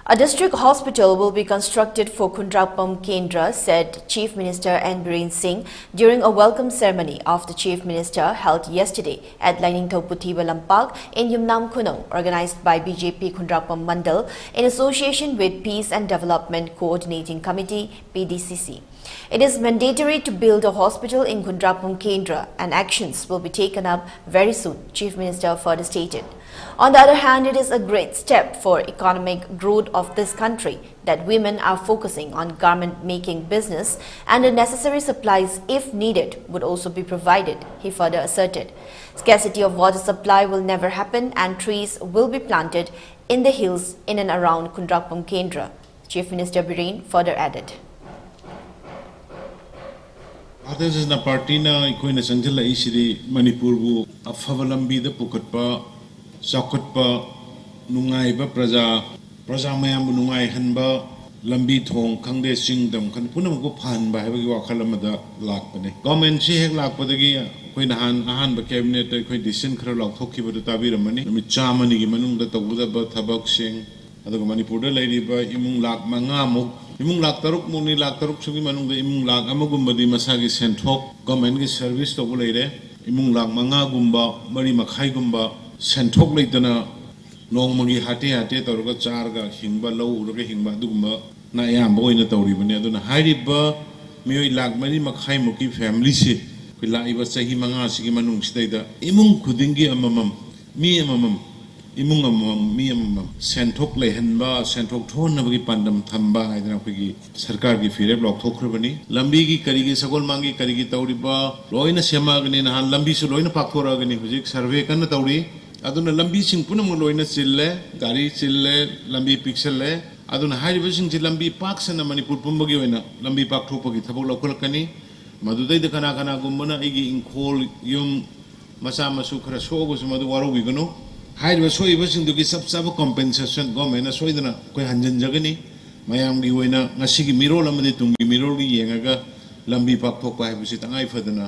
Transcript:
A district hospital will be constructed for Khundrakpam Kendra, said Chief Minister N. Biren Singh during a welcome ceremony of the Chief Minister held yesterday at Lainingthau-Puthiba Lampak in Yumnam Khunong, organized by BJP Khundrakpam Mandal in association with Peace and Development Coordinating Committee (PDCC). It is mandatory to build a hospital in Khundrakpam Kendra, and actions will be taken up very soon, Chief Minister further stated. On the other hand, it is a great step for economic growth of this country that women are focusing on garment-making business, and the necessary supplies, if needed, would also be provided, he further asserted. Scarcity of water supply will never happen, and trees will be planted in the hills in and around Khundrakpam Kendra, Chief Minister Biren further added. Bharatiya Party na ikoina sangjala isiri Manipur bu afava lambi da pukatpa sakatpa nungaiba praja mayam nungai hanba lambi thong khangde singdam khan punam ko phanba haibagi wakhal amada lakpane government si hek lakpadagi koi nahan ba cabinet koi decision khara laukthokhiba da tabiramani numi chamani gi manung da tawuda ba thabak sing aduga Manipur da lairiba imung lak manga muk imung lak taruk muni lak taruk sugi manung da imung lak amagumba di masagi senthok government gi service to leire imung lak manga gumba mari makhai gumba senthok leitana nongmagi hate tawraga charga hingba lau uraga hingba dugumba na yamba oina tawribane aduna hairiba mioi lak mari makhai muki family se koi laiba sahi manga sigi manung sidaida imung khudingi amamam mi amamam imung amamam mi amamam senthok lehenba senthok thonna bagi pandam thamba haidana khigi sarkar gi fire block thokhrabani lambi gi karigi sagol mangi karigi tawriba loina semagani na lambi su loina pakthoragani hujik survey kan tawri aduna lambi sing punam loina chille gari chille lambi pixelle aduna hairiba sing chi lambi paksana Manipur pumbagi oina lambi pak thopagi thabok lakolakani madudai da kana gumbana igi inkhol yum masa masu khara sogo madu waro bigano hairiba soiba sing dugi sab compensation government soidana koi hanjan jagani mayam gi oina ngasigi mirol amade tungi mirol gi yengaga lambi pak thokpa haibisi tangai fadana